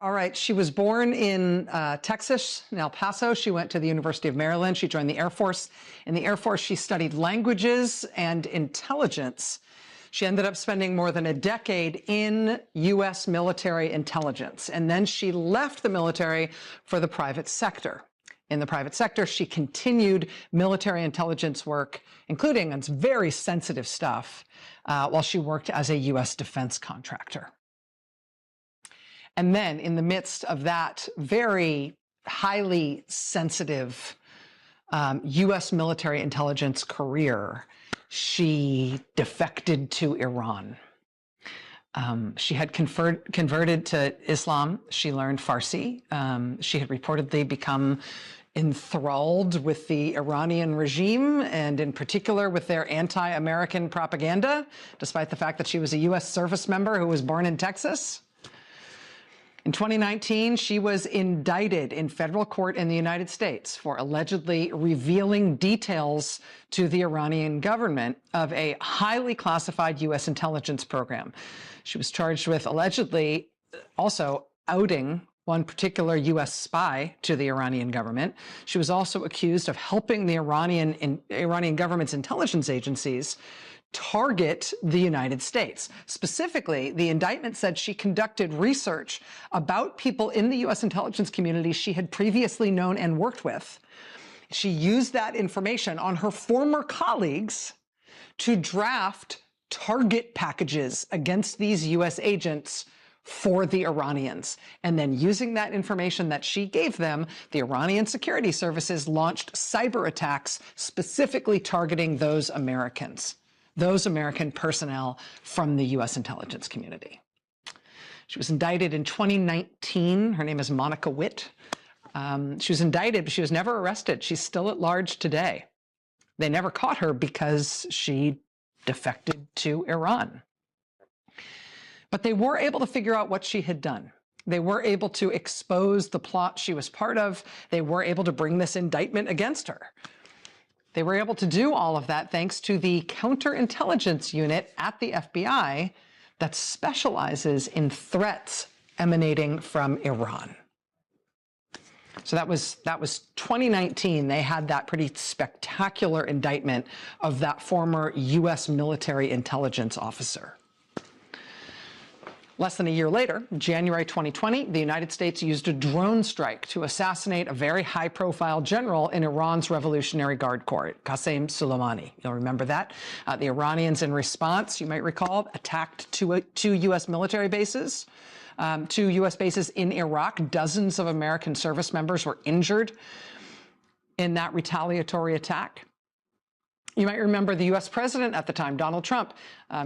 All right, she was born in Texas, in El Paso. She went to the University of Maryland. She joined the Air Force. In the Air Force, she studied languages and intelligence. She ended up spending more than a decade in U.S. military intelligence, and then she left the military for the private sector. In the private sector, she continued military intelligence work, including on some very sensitive stuff, while she worked as a U.S. defense contractor. And then in the midst of that very highly sensitive U.S. military intelligence career, she defected to Iran. She had converted to Islam. She learned Farsi. She had reportedly become enthralled with the Iranian regime, and in particular with their anti-American propaganda, despite the fact that she was a U.S. service member who was born in Texas. In 2019, she was indicted in federal court in the United States for allegedly revealing details to the Iranian government of a highly classified U.S. intelligence program. She was charged with allegedly also outing one particular U.S. spy to the Iranian government. She was also accused of helping the Iranian government's intelligence agencies target the United States. Specifically, the indictment said she conducted research about people in the U.S. intelligence community she had previously known and worked with. She used that information on her former colleagues to draft target packages against these U.S. agents for the Iranians. And then using that information that she gave them, the Iranian security services launched cyber attacks specifically targeting those American personnel from the U.S. intelligence community. She was indicted in 2019. Her name is Monica Witt. She was indicted, but she was never arrested. She's still at large today. They never caught her because she defected to Iran. But they were able to figure out what she had done. They were able to expose the plot she was part of. They were able to bring this indictment against her. They were able to do all of that thanks to the counterintelligence unit at the FBI that specializes in threats emanating from Iran. So that was 2019. They had that pretty spectacular indictment of that former U.S. military intelligence officer. Less than a year later, January 2020, the United States used a drone strike to assassinate a very high-profile general in Iran's Revolutionary Guard Corps, Qasem Soleimani. You'll remember that. The Iranians, in response, you might recall, attacked two U.S. military bases, two U.S. bases in Iraq. Dozens of American service members were injured in that retaliatory attack. You might remember the U.S. president at the time, Donald Trump,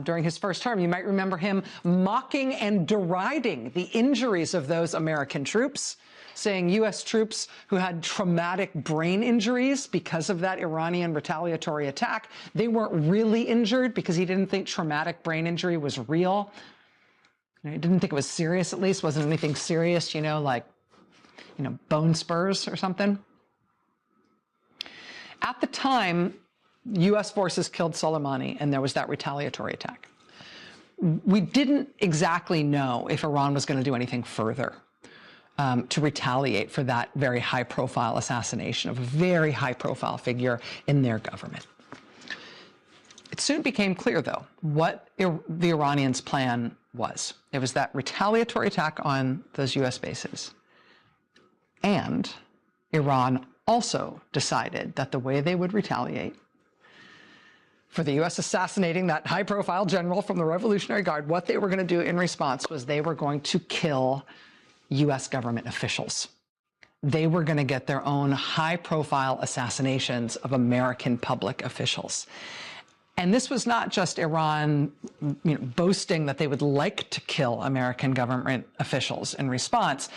during his first term. You might remember him mocking and deriding the injuries of those American troops, saying U.S. troops who had traumatic brain injuries because of that Iranian retaliatory attack, they weren't really injured because he didn't think traumatic brain injury was real. He didn't think it was serious, at least. Wasn't anything serious, like, bone spurs or something. At the time, U.S. forces killed Soleimani, and there was that retaliatory attack. We didn't exactly know if Iran was going to do anything further to retaliate for that very high-profile assassination of a very high-profile figure in their government. It soon became clear, though, what the Iranians' plan was. It was that retaliatory attack on those U.S. bases. And Iran also decided that the way they would retaliate for the U.S. assassinating that high-profile general from the Revolutionary Guard, what they were going to do in response was they were going to kill U.S. government officials. They were going to get their own high-profile assassinations of American public officials. And this was not just Iran, boasting that they would like to kill American government officials in response.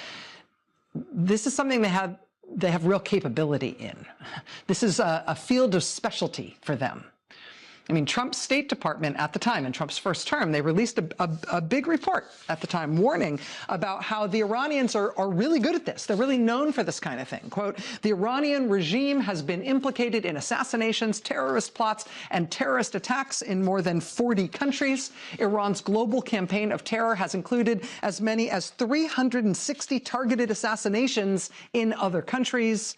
This is something they have real capability in. This is a field of specialty for them. I mean, Trump's State Department at the time, in Trump's first term, they released a big report at the time warning about how the Iranians are really good at this. They're really known for this kind of thing. Quote, the Iranian regime has been implicated in assassinations, terrorist plots, and terrorist attacks in more than 40 countries. Iran's global campaign of terror has included as many as 360 targeted assassinations in other countries.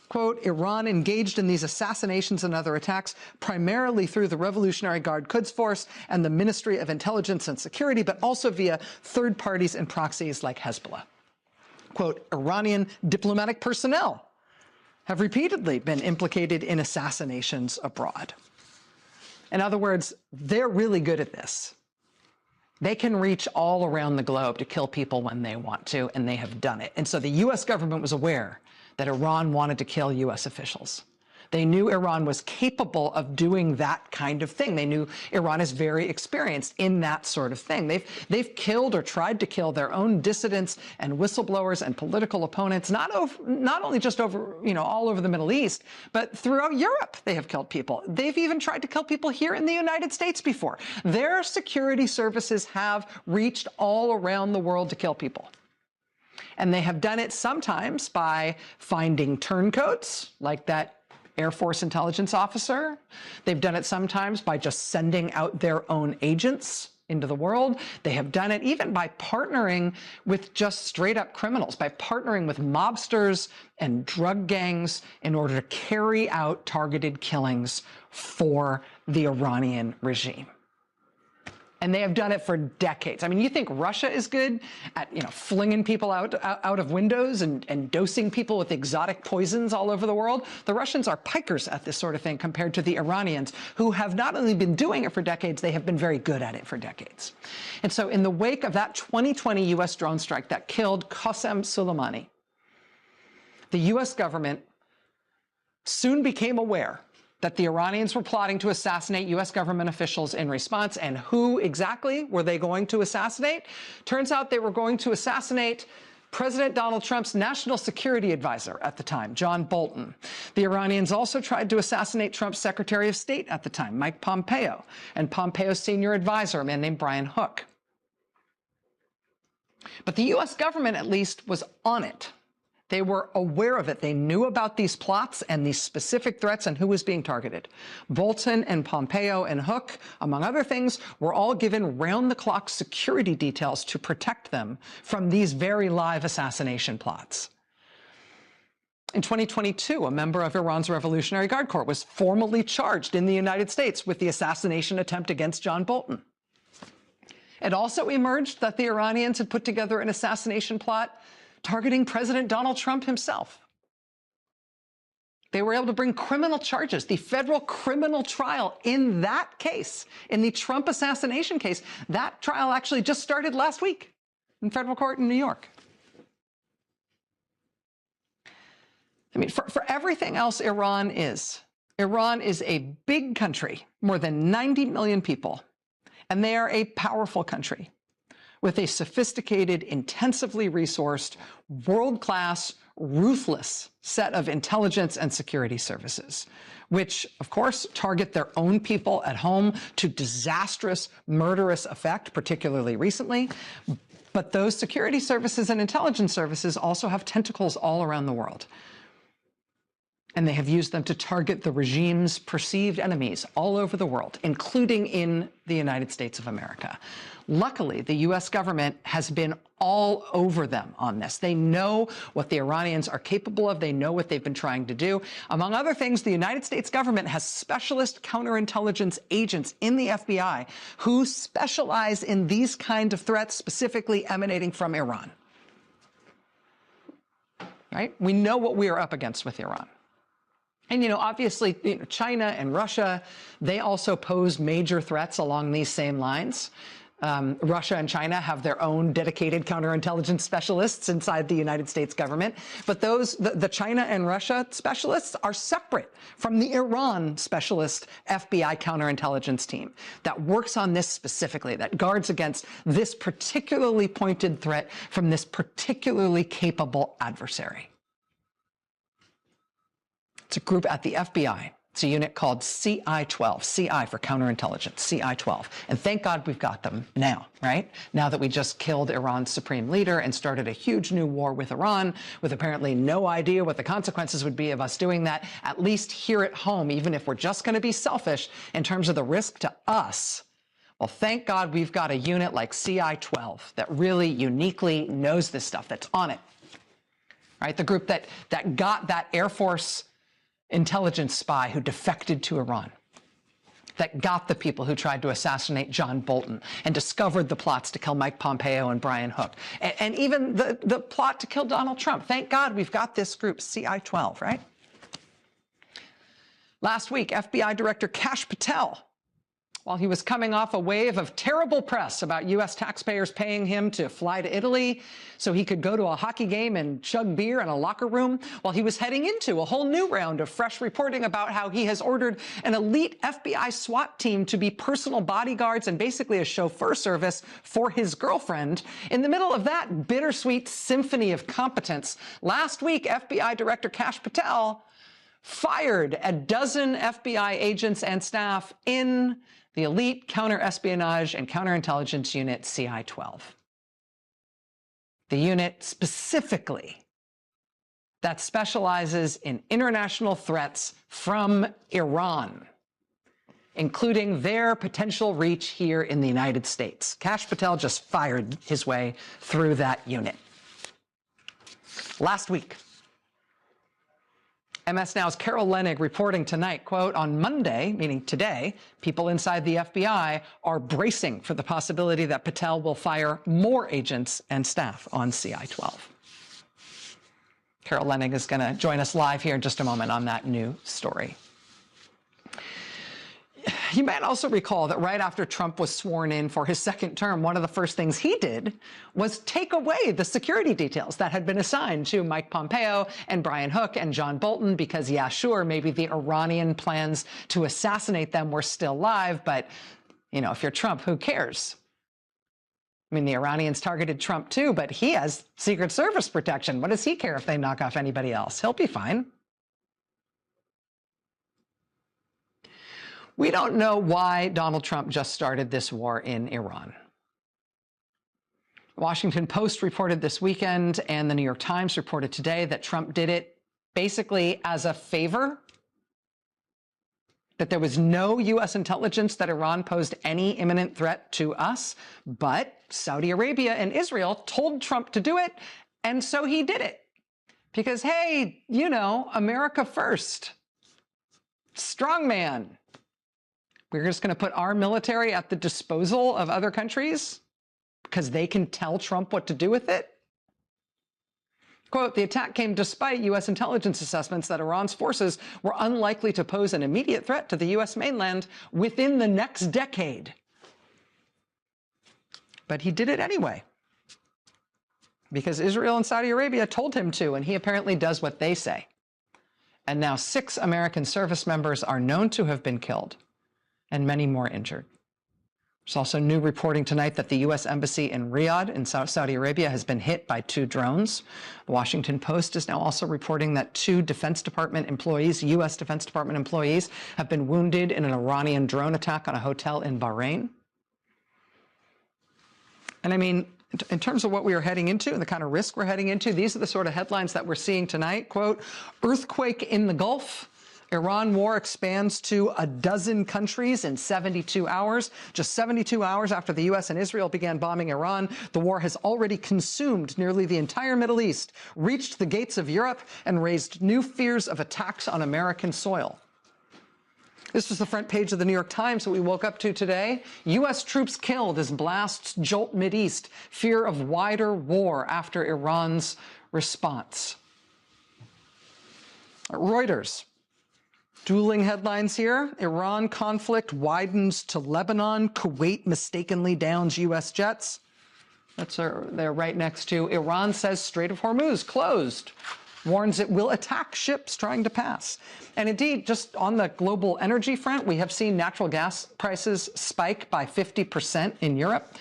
Quote, Iran engaged in these assassinations and other attacks primarily through the Revolutionary Guard Quds Force and the Ministry of Intelligence and Security, but also via third parties and proxies like Hezbollah. Quote, Iranian diplomatic personnel have repeatedly been implicated in assassinations abroad. In other words, they're really good at this. They can reach all around the globe to kill people when they want to, and they have done it. And so the U.S. government was aware that Iran wanted to kill U.S. officials. They knew Iran was capable of doing that kind of thing. They knew Iran is very experienced in that sort of thing. They've killed or tried to kill their own dissidents and whistleblowers and political opponents, not only just over, all over the Middle East, but throughout Europe they have killed people. They've even tried to kill people here in the United States before. Their security services have reached all around the world to kill people. And they have done it sometimes by finding turncoats, like that Air Force intelligence officer. They've done it sometimes by just sending out their own agents into the world. They have done it even by partnering with just straight up criminals, by partnering with mobsters and drug gangs in order to carry out targeted killings for the Iranian regime. And they have done it for decades. I mean, you think Russia is good at, flinging people out of windows and dosing people with exotic poisons all over the world? The Russians are pikers at this sort of thing compared to the Iranians, who have not only been doing it for decades, they have been very good at it for decades. And so in the wake of that 2020 U.S. drone strike that killed Qasem Soleimani, the U.S. government soon became aware that the Iranians were plotting to assassinate U.S. government officials in response. And who exactly were they going to assassinate? Turns out they were going to assassinate President Donald Trump's national security advisor at the time, John Bolton. The Iranians also tried to assassinate Trump's Secretary of State at the time, Mike Pompeo, and Pompeo's senior advisor, a man named Brian Hook. But the U.S. government, at least, was on it. They were aware of it. They knew about these plots and these specific threats and who was being targeted. Bolton and Pompeo and Hook, among other things, were all given round-the-clock security details to protect them from these very live assassination plots. In 2022, a member of Iran's Revolutionary Guard Corps was formally charged in the United States with the assassination attempt against John Bolton. It also emerged that the Iranians had put together an assassination plot targeting President Donald Trump himself. They were able to bring criminal charges. The federal criminal trial in that case, in the Trump assassination case, that trial actually just started last week in federal court in New York. I mean, for everything else Iran is a big country, more than 90 million people, and they are a powerful country with a sophisticated, intensively resourced, world-class, ruthless set of intelligence and security services, which, of course, target their own people at home to disastrous, murderous effect, particularly recently. But those security services and intelligence services also have tentacles all around the world. And they have used them to target the regime's perceived enemies all over the world, including in the United States of America. Luckily, the U.S. government has been all over them on this. They know what the Iranians are capable of. They know what they've been trying to do. Among other things, the United States government has specialist counterintelligence agents in the FBI who specialize in these kinds of threats, specifically emanating from Iran. Right? We know what we are up against with Iran. And, obviously, China and Russia, they also pose major threats along these same lines. Russia and China have their own dedicated counterintelligence specialists inside the United States government. But the China and Russia specialists are separate from the Iran specialist FBI counterintelligence team that works on this specifically, that guards against this particularly pointed threat from this particularly capable adversary. It's a group at the FBI It's a unit called CI-12, CI for counterintelligence, CI-12. And thank God we've got them now, right? Now that we just killed Iran's supreme leader and started a huge new war with Iran, with apparently no idea what the consequences would be of us doing that, at least here at home, even if we're just going to be selfish in terms of the risk to us. Well, thank God we've got a unit like CI-12 that really uniquely knows this stuff, that's on it, right? The group that got that Air Force intelligence spy who defected to Iran, that got the people who tried to assassinate John Bolton and discovered the plots to kill Mike Pompeo and Brian Hook, and even the plot to kill Donald Trump. Thank God we've got this group, CI-12, right? Last week, FBI Director Kash Patel, while he was coming off a wave of terrible press about U.S. taxpayers paying him to fly to Italy so he could go to a hockey game and chug beer in a locker room, while he was heading into a whole new round of fresh reporting about how he has ordered an elite FBI SWAT team to be personal bodyguards and basically a chauffeur service for his girlfriend. In the middle of that bittersweet symphony of competence, last week, FBI Director Kash Patel fired a dozen FBI agents and staff in the elite counter-espionage and counterintelligence unit CI-12. The unit specifically that specializes in international threats from Iran, including their potential reach here in the United States. Kash Patel just fired his way through that unit. Last week, MS Now's Carol Leonnig reporting tonight, quote, on Monday, meaning today, people inside the FBI are bracing for the possibility that Patel will fire more agents and staff on CI-12. Carol Leonnig is going to join us live here in just a moment on that new story. You might also recall that right after Trump was sworn in for his second term, one of the first things he did was take away the security details that had been assigned to Mike Pompeo and Brian Hook and John Bolton because, yeah, sure, maybe the Iranian plans to assassinate them were still live, but, you know, if you're Trump, who cares? I mean, the Iranians targeted Trump too, but he has Secret Service protection. What does he care if they knock off anybody else? He'll be fine. We don't know why Donald Trump just started this war in Iran. The Washington Post reported this weekend, and the New York Times reported today that Trump did it basically as a favor, that there was no U.S. intelligence that Iran posed any imminent threat to us, but Saudi Arabia and Israel told Trump to do it, and so he did it. Because, hey, you know, America first. Strongman. We're just going to put our military at the disposal of other countries because they can tell Trump what to do with it? Quote, the attack came despite U.S. intelligence assessments that Iran's forces were unlikely to pose an immediate threat to the U.S. mainland within the next decade. But he did it anyway, because Israel and Saudi Arabia told him to, and he apparently does what they say. And now 6 American service members are known to have been killed, and many more injured. There's also new reporting tonight that the U.S. Embassy in Riyadh in Saudi Arabia has been hit by 2 drones. The Washington Post is now also reporting that 2 Defense Department employees, U.S. Defense Department employees, have been wounded in an Iranian drone attack on a hotel in Bahrain. And I mean, in terms of what we are heading into and the kind of risk we're heading into, these are the sort of headlines that we're seeing tonight. Quote, earthquake in the Gulf. Iran war expands to 12 countries in 72 hours. Just 72 hours after the U.S. and Israel began bombing Iran, the war has already consumed nearly the entire Middle East, reached the gates of Europe, and raised new fears of attacks on American soil. This was the front page of the New York Times that we woke up to today. U.S. troops killed as blasts jolt Mideast. Fear of wider war after Iran's response. Reuters. Dueling headlines here. Iran conflict widens to Lebanon. Kuwait mistakenly downs U.S. jets. They're right next to Iran says Strait of Hormuz closed. Warns it will attack ships trying to pass. And indeed, just on the global energy front, we have seen natural gas prices spike by 50% in Europe.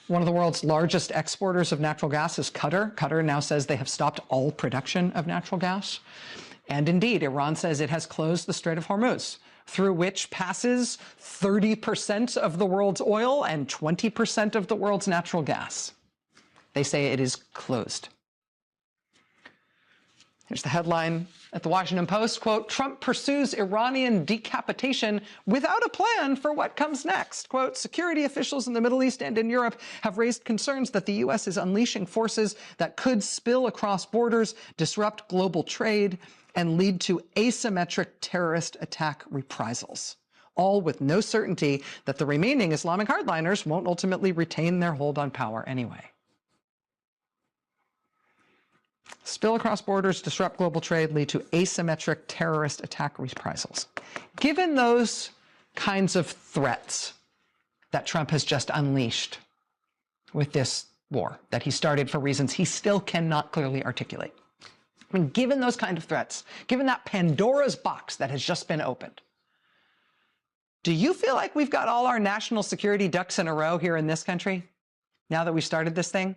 One of the world's largest exporters of natural gas is Qatar. Qatar now says they have stopped all production of natural gas. And indeed, Iran says it has closed the Strait of Hormuz, through which passes 30% of the world's oil and 20% of the world's natural gas. They say it is closed. Here's the headline at the Washington Post, quote, Trump pursues Iranian decapitation without a plan for what comes next. Quote, security officials in the Middle East and in Europe have raised concerns that the U.S. is unleashing forces that could spill across borders, disrupt global trade, and lead to asymmetric terrorist attack reprisals, all with no certainty that the remaining Islamic hardliners won't ultimately retain their hold on power anyway. Spill across borders, disrupt global trade, lead to asymmetric terrorist attack reprisals. Given those kinds of threats that Trump has just unleashed with this war that he started for reasons he still cannot clearly articulate, I mean, given those kind of threats, given that Pandora's box that has just been opened, do you feel like we've got all our national security ducks in a row here in this country now that we started this thing?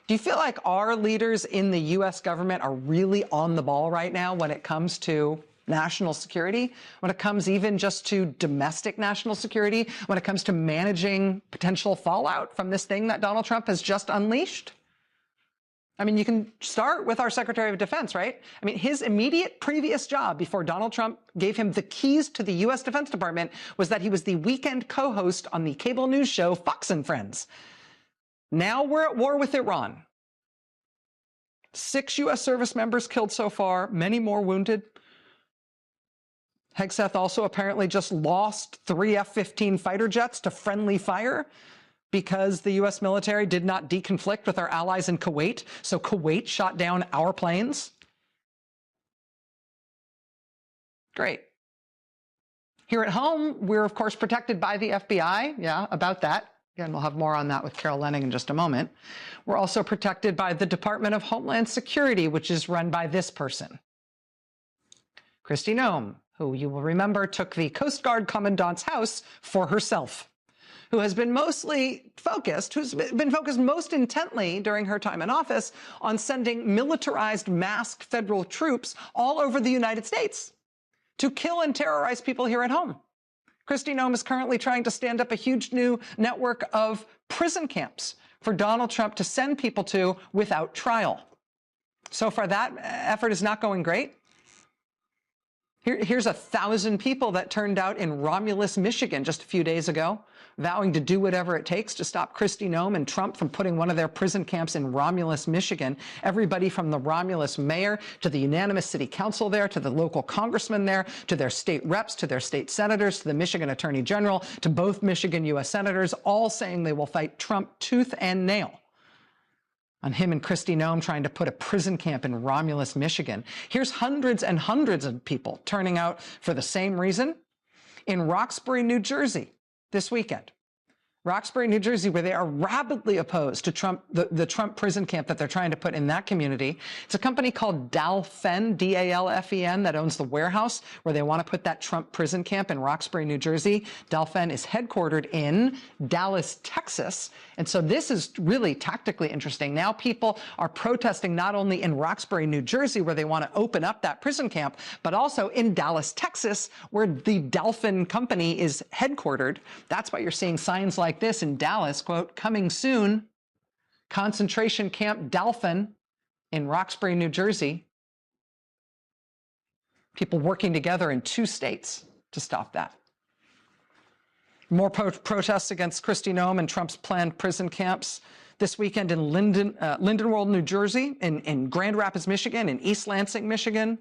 Do you feel like our leaders in the U.S. government are really on the ball right now when it comes to national security, when it comes even just to domestic national security, when it comes to managing potential fallout from this thing that Donald Trump has just unleashed? I mean, you can start with our Secretary of Defense, right? I mean, his immediate previous job before Donald Trump gave him the keys to the U.S. Defense Department was that he was the weekend co-host on the cable news show Fox and Friends. Now we're at war with Iran. 6 U.S. service members killed so far, many more wounded. Hegseth also apparently just lost 3 F-15 fighter jets to friendly fire because the U.S. military did not deconflict with our allies in Kuwait, so Kuwait shot down our planes. Great. Here at home, we're of course protected by the FBI. Yeah, about that. Again, we'll have more on that with Carol Leonnig in just a moment. We're also protected by the Department of Homeland Security, which is run by this person, Kristi Noem, who you will remember took the Coast Guard Commandant's house for herself, who's been focused most intently during her time in office on sending militarized masked federal troops all over the United States to kill and terrorize people here at home. Kristi Noem is currently trying to stand up a huge new network of prison camps for Donald Trump to send people to without trial. So far, that effort is not going great. Here's 1,000 people that turned out in Romulus, Michigan just a few days ago, vowing to do whatever it takes to stop Kristi Noem and Trump from putting one of their prison camps in Romulus, Michigan. Everybody from the Romulus mayor to the unanimous city council there, to the local congressman there, to their state reps, to their state senators, to the Michigan attorney general, to both Michigan U.S. senators, all saying they will fight Trump tooth and nail on him and Kristi Noem trying to put a prison camp in Romulus, Michigan. Here's hundreds and hundreds of people turning out for the same reason in Roxbury, New Jersey this weekend. Roxbury, New Jersey, where they are rabidly opposed to Trump, the Trump prison camp that they're trying to put in that community. It's a company called Dalfen, D-A-L-F-E-N, that owns the warehouse where they want to put that Trump prison camp in Roxbury, New Jersey. Dalfen is headquartered in Dallas, Texas. And so this is really tactically interesting. Now people are protesting not only in Roxbury, New Jersey, where they want to open up that prison camp, but also in Dallas, Texas, where the Dalfen company is headquartered. That's why you're seeing signs like this in Dallas, quote, coming soon, concentration camp Dalfen in Roxbury, New Jersey. People working together in 2 states to stop that. More protests against Kristi Noem and Trump's planned prison camps this weekend in Lindenwold, New Jersey, in Grand Rapids, Michigan, in East Lansing, Michigan.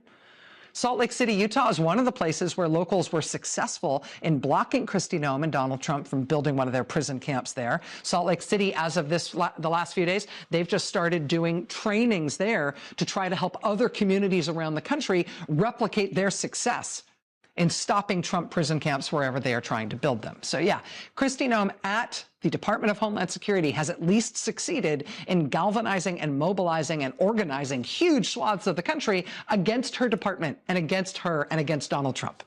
Salt Lake City, Utah is one of the places where locals were successful in blocking Kristi Noem and Donald Trump from building one of their prison camps there. Salt Lake City, as of the last few days, they've just started doing trainings there to try to help other communities around the country replicate their success in stopping Trump prison camps wherever they are trying to build them. So yeah, Kristi Noem at the Department of Homeland Security has at least succeeded in galvanizing and mobilizing and organizing huge swaths of the country against her department and against her and against Donald Trump.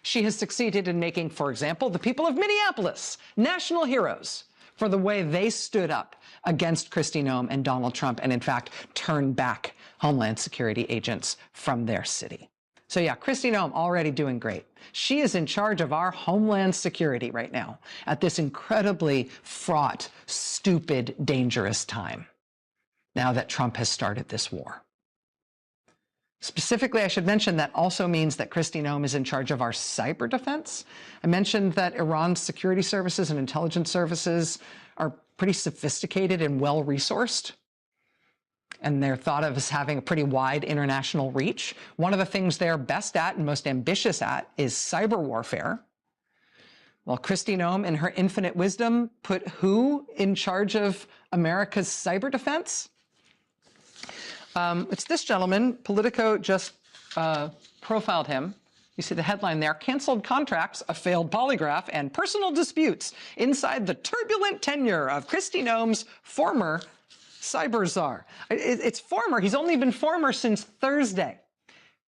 She has succeeded in making, for example, the people of Minneapolis national heroes for the way they stood up against Kristi Noem and Donald Trump and, in fact, turned back Homeland Security agents from their city. So yeah, Kristi Noem already doing great. She is in charge of our Homeland Security right now at this incredibly fraught, stupid, dangerous time, now that Trump has started this war. Specifically, I should mention that also means that Kristi Noem is in charge of our cyber defense. I mentioned that Iran's security services and intelligence services are pretty sophisticated and well-resourced, and they're thought of as having a pretty wide international reach. One of the things they're best at and most ambitious at is cyber warfare. Well, Kristi Noem, in her infinite wisdom, put who in charge of America's cyber defense? It's this gentleman. Politico just profiled him. You see the headline there: canceled contracts, a failed polygraph, and personal disputes inside the turbulent tenure of Kristi Noem's former cyber czar. It's former. He's only been former since Thursday,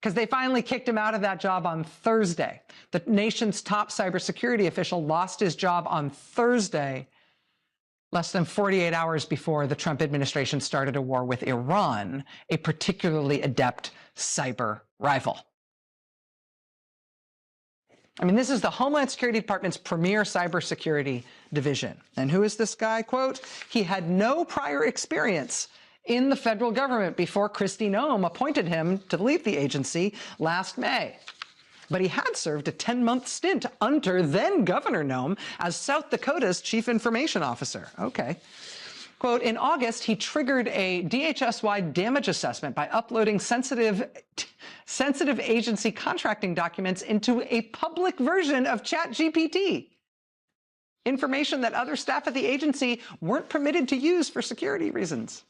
because they finally kicked him out of that job on Thursday. The nation's top cybersecurity official lost his job on Thursday, less than 48 hours before the Trump administration started a war with Iran, a particularly adept cyber rival. I mean, this is the Homeland Security Department's premier cybersecurity division. And who is this guy? Quote, he had no prior experience in the federal government before Kristi Noem appointed him to lead the agency last May. But he had served a 10-month stint under then-Governor Noem as South Dakota's chief information officer. Okay. Quote, in August, he triggered a DHS-wide damage assessment by uploading sensitive agency contracting documents into a public version of ChatGPT, information that other staff at the agency weren't permitted to use for security reasons.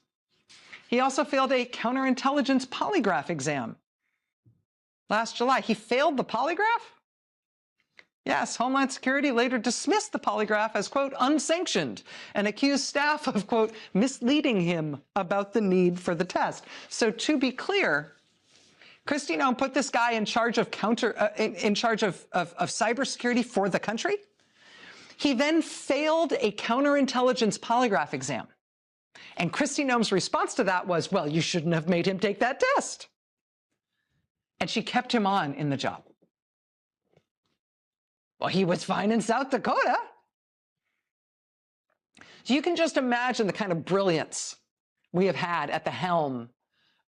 He also failed a counterintelligence polygraph exam last July. He failed the polygraph? Yes, Homeland Security later dismissed the polygraph as, quote, unsanctioned, and accused staff of, quote, misleading him about the need for the test. So to be clear, Kristi Noem put this guy in charge of cybersecurity for the country. He then failed a counterintelligence polygraph exam. And Kristi Noem's response to that was, well, you shouldn't have made him take that test. And she kept him on in the job. Well, he was fine in South Dakota. So you can just imagine the kind of brilliance we have had at the helm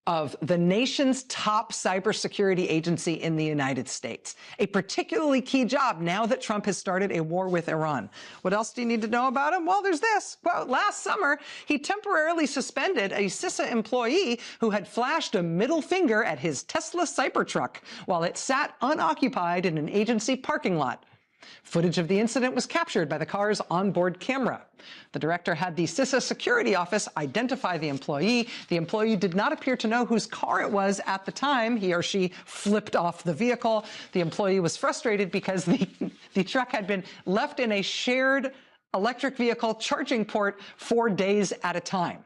of the nation's top cybersecurity agency in the United States, a particularly key job now that Trump has started a war with Iran. What else do you need to know about him? Well, there's this. Well, last summer, he temporarily suspended a CISA employee who had flashed a middle finger at his Tesla Cybertruck while it sat unoccupied in an agency parking lot. Footage of the incident was captured by the car's onboard camera. The director had the CISA security office identify the employee. The employee did not appear to know whose car it was at the time he or she flipped off the vehicle. The employee was frustrated because the truck had been left in a shared electric vehicle charging port 4 days at a time.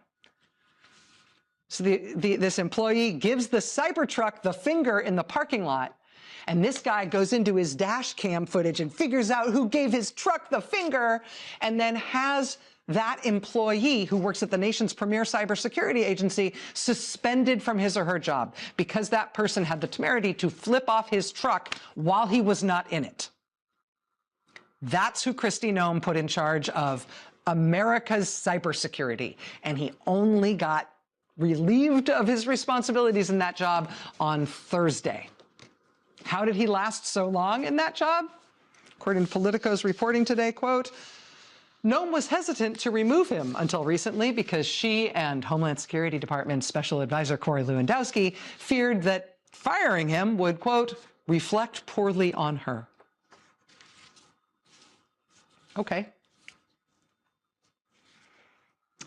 So this employee gives the Cybertruck the finger in the parking lot, and this guy goes into his dash cam footage and figures out who gave his truck the finger, and then has that employee who works at the nation's premier cybersecurity agency suspended from his or her job because that person had the temerity to flip off his truck while he was not in it. That's who Kristi Noem put in charge of America's cybersecurity, and he only got relieved of his responsibilities in that job on Thursday. How did he last so long in that job? According to Politico's reporting today, quote, Noem was hesitant to remove him until recently because she and Homeland Security Department Special Advisor Corey Lewandowski feared that firing him would, quote, reflect poorly on her. Okay.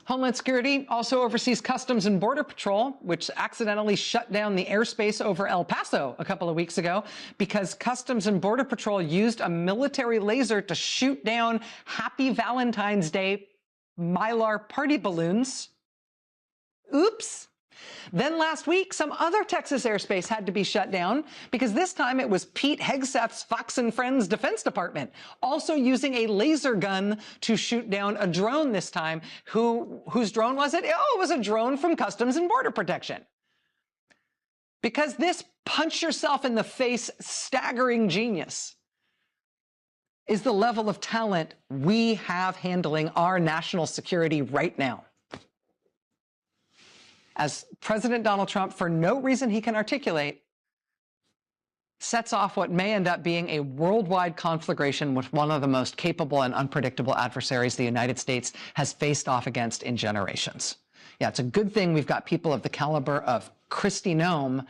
Homeland Security also oversees Customs and Border Patrol, which accidentally shut down the airspace over El Paso a couple of weeks ago because Customs and Border Patrol used a military laser to shoot down Happy Valentine's Day Mylar party balloons. Oops. Then last week, some other Texas airspace had to be shut down because this time it was Pete Hegseth's Fox and Friends Defense Department, also using a laser gun to shoot down a drone this time. Whose drone was it? Oh, it was a drone from Customs and Border Protection. Because this punch yourself in the face staggering genius is the level of talent we have handling our national security right now. As President Donald Trump, for no reason he can articulate, sets off what may end up being a worldwide conflagration with one of the most capable and unpredictable adversaries the United States has faced off against in generations. Yeah, it's a good thing we've got people of the caliber of Kristi Noem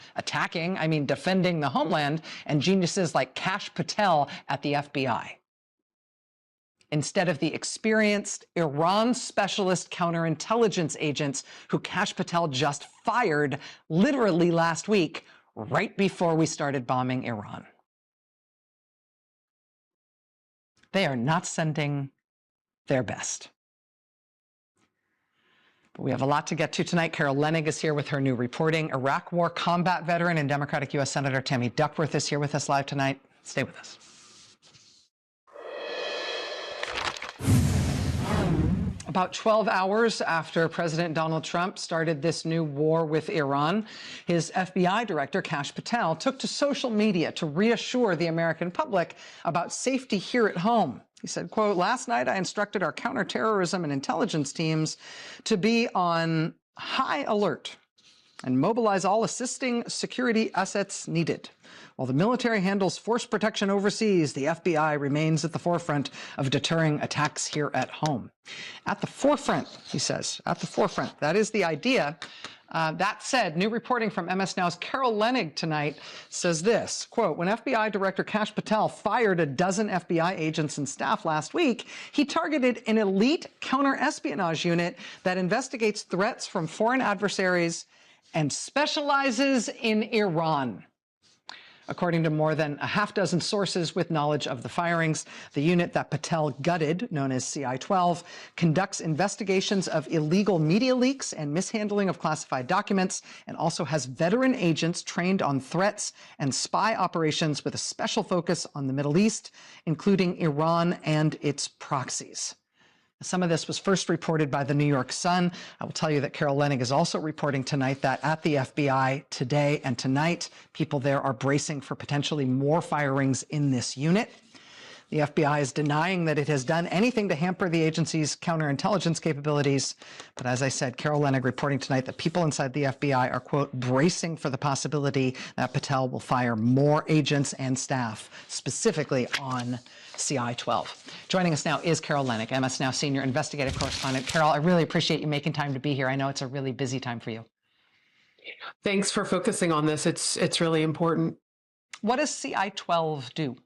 defending the homeland, and geniuses like Kash Patel at the FBI, instead of the experienced Iran specialist counterintelligence agents who Kash Patel just fired literally last week, right before we started bombing Iran. They are not sending their best. But we have a lot to get to tonight. Carol Leonnig is here with her new reporting. Iraq War combat veteran and Democratic U.S. Senator Tammy Duckworth is here with us live tonight. Stay with us. About 12 hours after President Donald Trump started this new war with Iran, his FBI director, Kash Patel, took to social media to reassure the American public about safety here at home. He said, quote, "Last night I instructed our counterterrorism and intelligence teams to be on high alert and mobilize all assisting security assets needed. While the military handles force protection overseas, the FBI remains at the forefront of deterring attacks here at home." At the forefront, he says, at the forefront. That is the idea. That said, new reporting from MS Now's Carol Leonnig tonight says this, quote, "When FBI Director Kash Patel fired a dozen FBI agents and staff last week, he targeted an elite counter-espionage unit that investigates threats from foreign adversaries and specializes in Iran." According to more than a half dozen sources with knowledge of the firings, the unit that Patel gutted, known as CI-12, conducts investigations of illegal media leaks and mishandling of classified documents, and also has veteran agents trained on threats and spy operations with a special focus on the Middle East, including Iran and its proxies. Some of this was first reported by the New York Sun. I will tell you that Carol Leonnig is also reporting tonight that at the FBI today and tonight, people there are bracing for potentially more firings in this unit. The FBI is denying that it has done anything to hamper the agency's counterintelligence capabilities. But as I said, Carol Leonnig reporting tonight that people inside the FBI are, quote, bracing for the possibility that Patel will fire more agents and staff, specifically on CI-12. Joining us now is Carol Leonnig, MS Now senior investigative correspondent. Carol, I really appreciate you making time to be here. I know it's a really busy time for you. Thanks for focusing on this. It's really important. What does CI-12 do?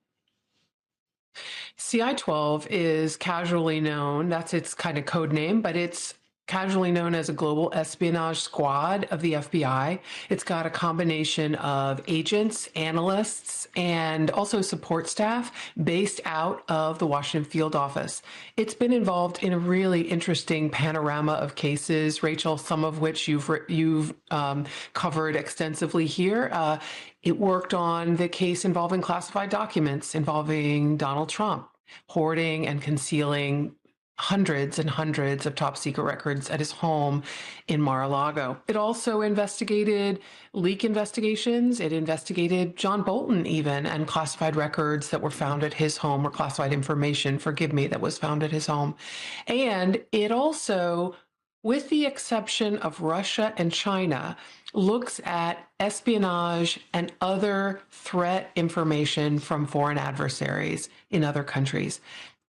CI-12 is casually known, that's its kind of code name, but it's casually known as a global espionage squad of the FBI. It's got a combination of agents, analysts, and also support staff based out of the Washington field office. It's been involved in a really interesting panorama of cases, Rachel, some of which you've covered extensively here. It worked on the case involving classified documents involving Donald Trump, hoarding and concealing hundreds and hundreds of top secret records at his home in Mar-a-Lago. It also investigated leak investigations. It investigated John Bolton even, and classified records that were found at his home, or classified information, forgive me, that was found at his home. And it also, with the exception of Russia and China, looks at espionage and other threat information from foreign adversaries in other countries.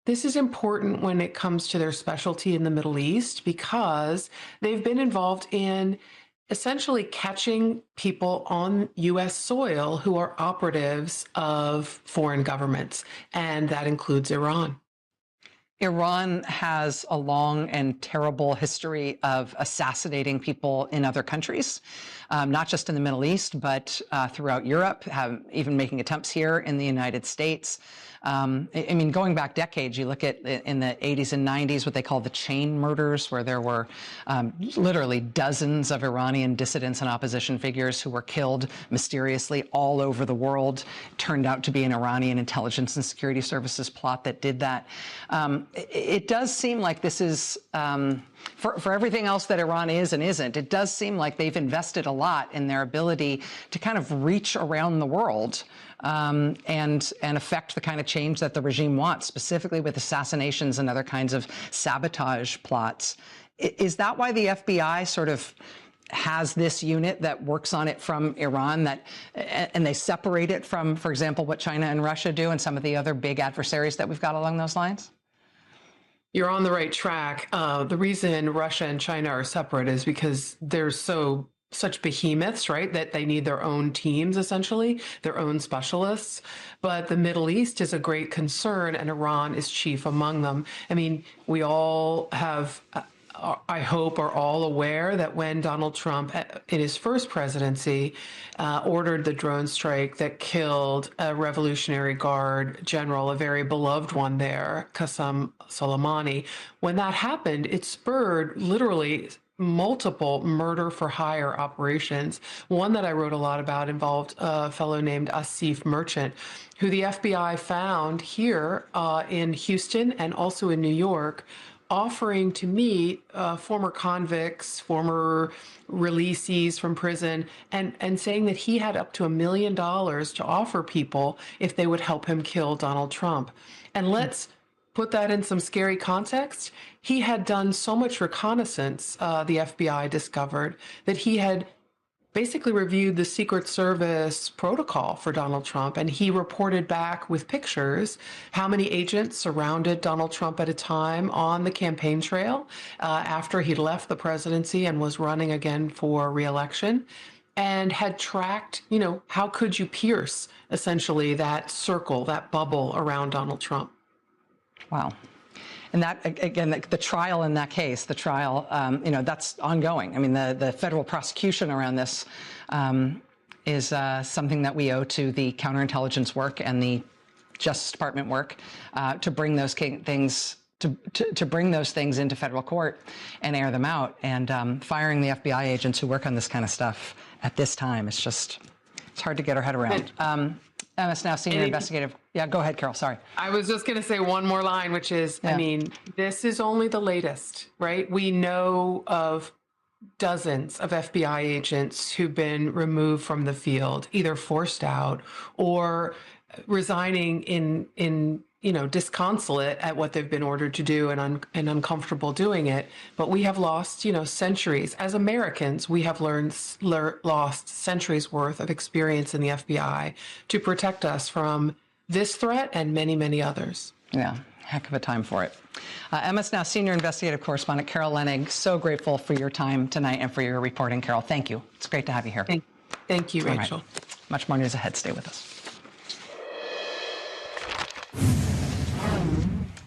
This is important when it comes to their specialty in the Middle East, because they've been involved in essentially catching people on U.S. soil who are operatives of foreign governments, and that includes Iran. Iran has a long and terrible history of assassinating people in other countries, not just in the Middle East, but throughout Europe, even making attempts here in the United States. I mean, going back decades, you look at in the 80s and 90s, what they call the chain murders, where there were literally dozens of Iranian dissidents and opposition figures who were killed mysteriously all over the world. It turned out to be an Iranian intelligence and security services plot that did that. It does seem like this is, for everything else that Iran is and isn't, it does seem like they've invested a lot in their ability to kind of reach around the world and affect the kind of change that the regime wants, specifically with assassinations and other kinds of sabotage plots. Is that why the FBI sort of has this unit that works on it from Iran, and they separate it from, for example, what China and Russia do and some of the other big adversaries that we've got along those lines? You're on the right track. The reason Russia and China are separate is because they're such behemoths, right? That they need their own teams, essentially, their own specialists. But the Middle East is a great concern, and Iran is chief among them. I mean, we all have, I hope, are all aware that when Donald Trump, in his first presidency, ordered the drone strike that killed a Revolutionary Guard general, a very beloved one there, Qasem Soleimani, when that happened, it spurred literally multiple murder-for-hire operations. One that I wrote a lot about involved a fellow named Asif Merchant, who the FBI found here in Houston and also in New York, offering to meet former convicts, former releasees from prison, and saying that he had up to $1 million to offer people if they would help him kill Donald Trump. And let's put that in some scary context. He had done so much reconnaissance, the FBI discovered, that he had basically reviewed the Secret Service protocol for Donald Trump, and he reported back with pictures how many agents surrounded Donald Trump at a time on the campaign trail after he left the presidency and was running again for re-election, and had tracked, how could you pierce essentially that circle, that bubble around Donald Trump. Wow. And that, again, the trial in that case, that's ongoing. I mean, the federal prosecution around this is something that we owe to the counterintelligence work and the Justice Department work to bring those things to bring those things into federal court and air them out. And firing the FBI agents who work on this kind of stuff at this time, it's hard to get our head around. MS Now, senior investigative. Yeah, go ahead, Carol. Sorry. I was just going to say one more line, which is, I mean, this is only the latest, right? We know of dozens of FBI agents who've been removed from the field, either forced out or resigning in disconsolate at what they've been ordered to do and uncomfortable doing it. But we have lost, centuries. As Americans, we have lost centuries worth of experience in the FBI to protect us from this threat and many, many others. Yeah, heck of a time for it. MS Now senior investigative correspondent Carol Leonnig, so grateful for your time tonight and for your reporting, Carol. Thank you. It's great to have you here. Thank you, Rachel. Right. Much more news ahead. Stay with us.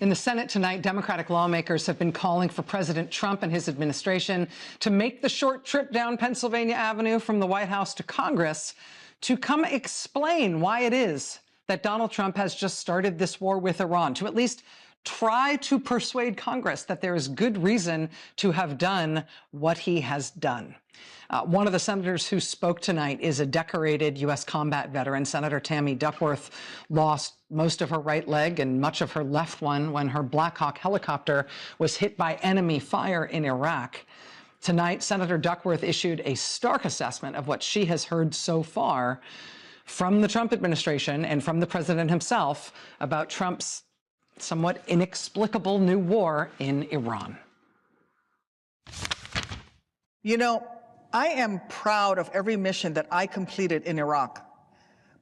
In the Senate tonight, Democratic lawmakers have been calling for President Trump and his administration to make the short trip down Pennsylvania Avenue from the White House to Congress to come explain why it is that Donald Trump has just started this war with Iran, to at least try to persuade Congress that there is good reason to have done what he has done. One of the senators who spoke tonight is a decorated U.S. combat veteran. Senator Tammy Duckworth lost most of her right leg and much of her left one when her Black Hawk helicopter was hit by enemy fire in Iraq. Tonight, Senator Duckworth issued a stark assessment of what she has heard so far from the Trump administration and from the president himself about Trump's somewhat inexplicable new war in Iran. I am proud of every mission that I completed in Iraq,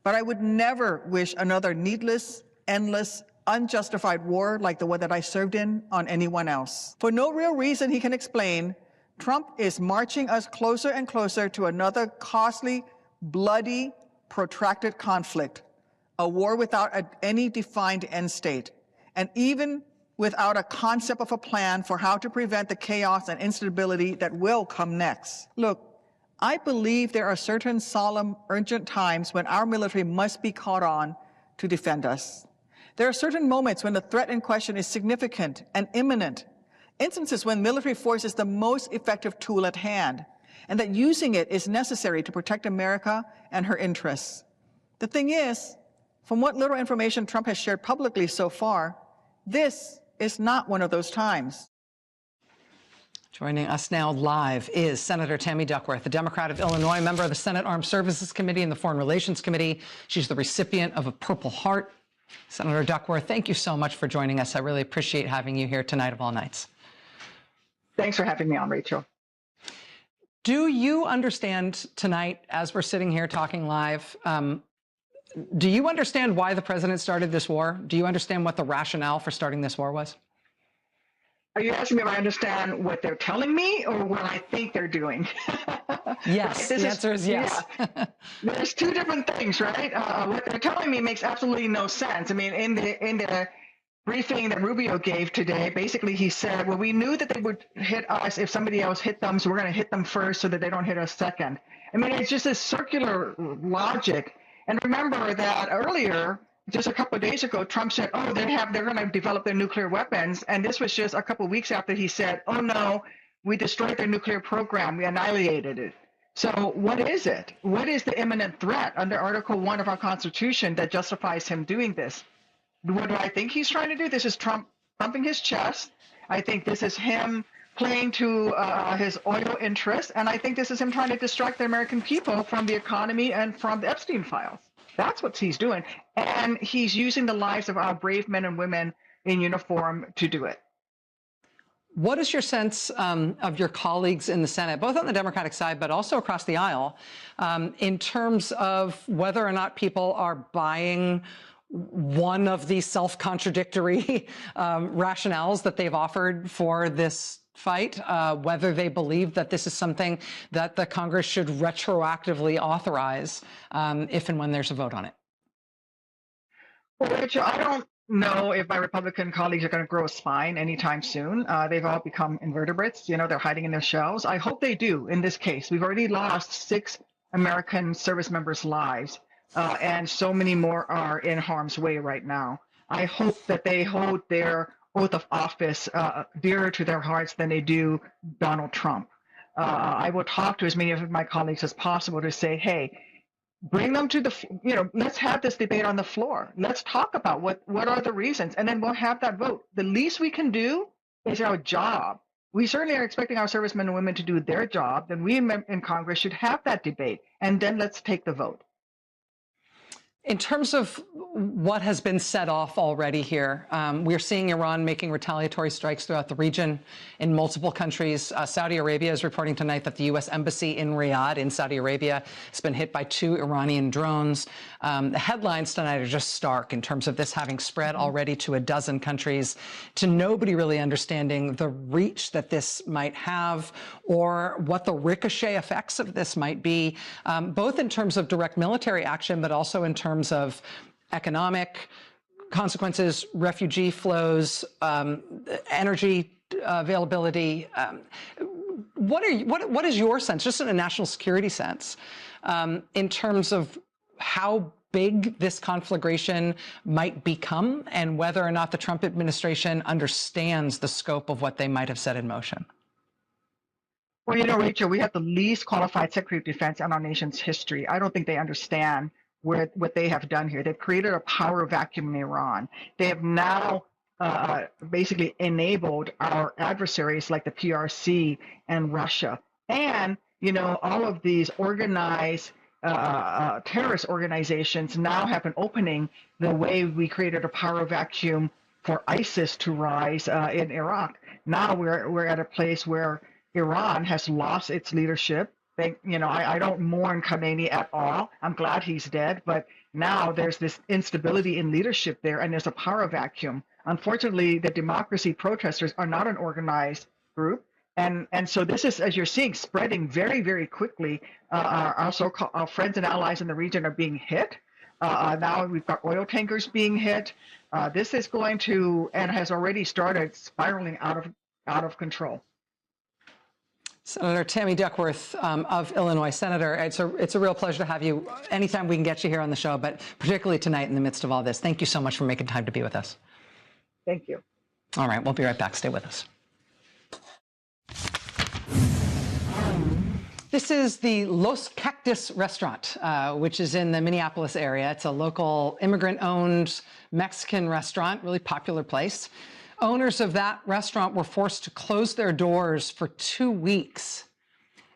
but I would never wish another needless, endless, unjustified war like the one that I served in on anyone else. For no real reason he can explain, Trump is marching us closer and closer to another costly, bloody, protracted conflict, a war without any defined end state, and even without a concept of a plan for how to prevent the chaos and instability that will come next. Look, I believe there are certain solemn, urgent times when our military must be called on to defend us. There are certain moments when the threat in question is significant and imminent, instances when military force is the most effective tool at hand, and that using it is necessary to protect America and her interests. The thing is, from what little information Trump has shared publicly so far, this is not one of those times. Joining us now live is Senator Tammy Duckworth, a Democrat of Illinois, member of the Senate Armed Services Committee and the Foreign Relations Committee. She's the recipient of a Purple Heart. Senator Duckworth, thank you so much for joining us. I really appreciate having you here tonight of all nights. Thanks for having me on, Rachel. Do you understand tonight, as we're sitting here talking live, do you understand why the president started this war? Do you understand what the rationale for starting this war was? Are you asking me if I understand what they're telling me or what I think they're doing? Yes, the answer is yes. Yeah. There's two different things, right? What they're telling me makes absolutely no sense. I mean, in the briefing that Rubio gave today, basically he said, well, we knew that they would hit us if somebody else hit them, so we're going to hit them first so that they don't hit us second. I mean, it's just a circular logic. And remember that earlier, just a couple of days ago, Trump said, oh, they're going to develop their nuclear weapons. And this was just a couple of weeks after he said, oh, no, we destroyed their nuclear program. We annihilated it. So what is it? What is the imminent threat under Article 1 of our Constitution that justifies him doing this? What do I think he's trying to do? This is Trump pumping his chest. I think this is him playing to his oil interests. And I think this is him trying to distract the American people from the economy and from the Epstein files. That's what he's doing. And he's using the lives of our brave men and women in uniform to do it. What is your sense of your colleagues in the Senate, both on the Democratic side, but also across the aisle, in terms of whether or not people are buying one of these self-contradictory rationales that they've offered for this fight, whether they believe that this is something that the Congress should retroactively authorize if and when there's a vote on it? Well, Rachel, I don't know if my Republican colleagues are going to grow a spine anytime soon. They've all become invertebrates. You know, they're hiding in their shells. I hope they do in this case. We've already lost 6 American service members' lives, and so many more are in harm's way right now. I hope that they hold their oath of office dearer to their hearts than they do Donald Trump. I will talk to as many of my colleagues as possible to say, hey, bring them to the, let's have this debate on the floor. Let's talk about what are the reasons, and then we'll have that vote. The least we can do is our job. We certainly are expecting our servicemen and women to do their job. Then we in Congress should have that debate, and then let's take the vote. In terms of what has been set off already here, we're seeing Iran making retaliatory strikes throughout the region in multiple countries. Saudi Arabia is reporting tonight that the U.S. embassy in Riyadh in Saudi Arabia has been hit by 2 Iranian drones. The headlines tonight are just stark in terms of this having spread already to a dozen countries, to nobody really understanding the reach that this might have or what the ricochet effects of this might be, both in terms of direct military action, but also in terms of economic consequences, refugee flows, energy availability. What is your sense, just in a national security sense, in terms of how big this conflagration might become and whether or not the Trump administration understands the scope of what they might have set in motion? Well, Rachel, we have the least qualified Secretary of Defense in our nation's history. I don't think they understand what they have done here. They've created a power vacuum in Iran. They have now basically enabled our adversaries like the PRC and Russia. And, all of these organized terrorist organizations now have an opening the way we created a power vacuum for ISIS to rise in Iraq. Now we're at a place where Iran has lost its leadership. I don't mourn Khamenei at all. I'm glad he's dead, but now there's this instability in leadership there, and there's a power vacuum. Unfortunately, the democracy protesters are not an organized group, and so this is, as you're seeing, spreading very, very quickly. Our so-called our friends and allies in the region are being hit. Now we've got oil tankers being hit. This is going to, and has already started spiraling out of control. Senator Tammy Duckworth of Illinois. Senator, it's a real pleasure to have you anytime we can get you here on the show, but particularly tonight in the midst of all this. Thank you so much for making time to be with us. Thank you. All right, we'll be right back. Stay with us. This is the Los Cactus restaurant, which is in the Minneapolis area. It's a local immigrant-owned Mexican restaurant, really popular place. Owners of that restaurant were forced to close their doors for 2 weeks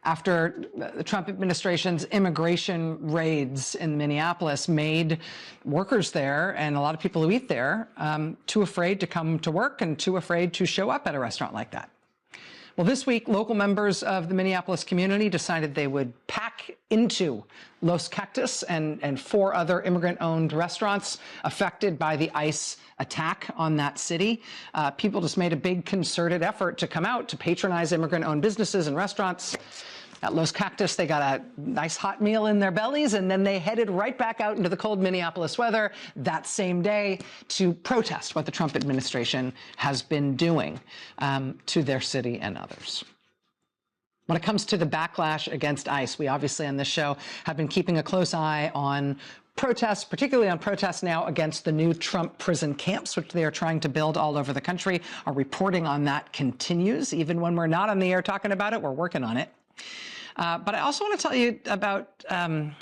after the Trump administration's immigration raids in Minneapolis made workers there and a lot of people who eat there too afraid to come to work and too afraid to show up at a restaurant like that. Well, this week, local members of the Minneapolis community decided they would pack into Los Cactus and 4 other immigrant-owned restaurants affected by the ICE attack on that city. People just made a big concerted effort to come out to patronize immigrant-owned businesses and restaurants. At Los Cactus, they got a nice hot meal in their bellies, and then they headed right back out into the cold Minneapolis weather that same day to protest what the Trump administration has been doing to their city and others. When it comes to the backlash against ICE, we obviously on this show have been keeping a close eye on protests, particularly on protests now against the new Trump prison camps, which they are trying to build all over the country. Our reporting on that continues. Even when we're not on the air talking about it, we're working on it. But I also want to tell you about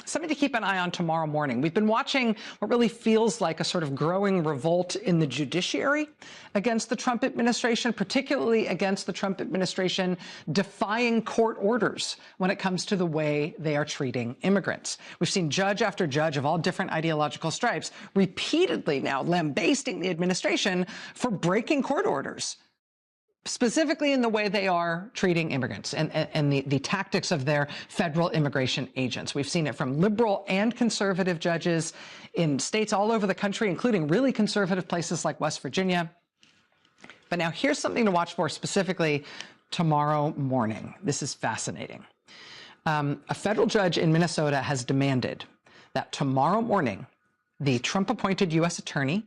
something to keep an eye on tomorrow morning. We've been watching what really feels like a sort of growing revolt in the judiciary against the Trump administration, particularly against the Trump administration defying court orders when it comes to the way they are treating immigrants. We've seen judge after judge of all different ideological stripes repeatedly now lambasting the administration for breaking court orders, specifically in the way they are treating immigrants and the tactics of their federal immigration agents. We've seen it from liberal and conservative judges in states all over the country, including really conservative places like West Virginia. But now here's something to watch for specifically tomorrow morning. This is fascinating. A federal judge in Minnesota has demanded that tomorrow morning, the Trump-appointed U.S. attorney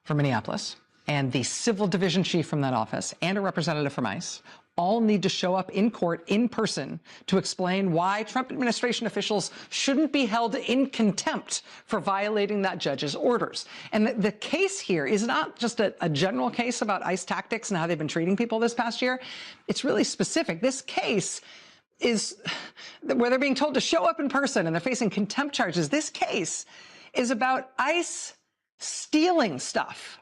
for Minneapolis and the civil division chief from that office and a representative from ICE all need to show up in court in person to explain why Trump administration officials shouldn't be held in contempt for violating that judge's orders. And the case here is not just a general case about ICE tactics and how they've been treating people this past year. It's really specific. This case is where they're being told to show up in person and they're facing contempt charges. This case is about ICE stealing stuff.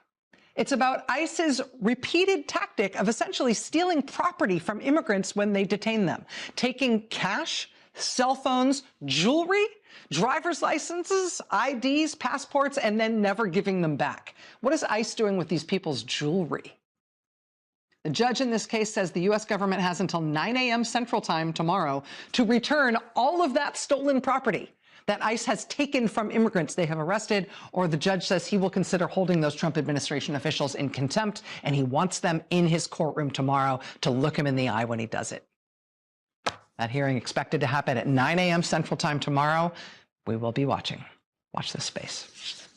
It's about ICE's repeated tactic of essentially stealing property from immigrants when they detain them, taking cash, cell phones, jewelry, driver's licenses, IDs, passports, and then never giving them back. What is ICE doing with these people's jewelry? The judge in this case says the U.S. government has until 9 a.m. Central Time tomorrow to return all of that stolen property that ICE has taken from immigrants they have arrested, or the judge says he will consider holding those Trump administration officials in contempt, and he wants them in his courtroom tomorrow to look him in the eye when he does it. That hearing expected to happen at 9 a.m. Central Time tomorrow. We will be watching. Watch this space.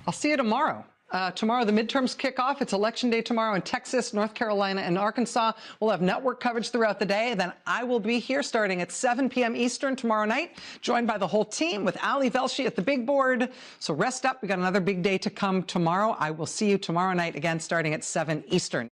I'll see you tomorrow. Tomorrow, the midterms kick off. It's Election Day tomorrow in Texas, North Carolina, and Arkansas. We'll have network coverage throughout the day. Then I will be here starting at 7 p.m. Eastern tomorrow night, joined by the whole team with Ali Velshi at the big board. So rest up. We got another big day to come tomorrow. I will see you tomorrow night again starting at 7 Eastern.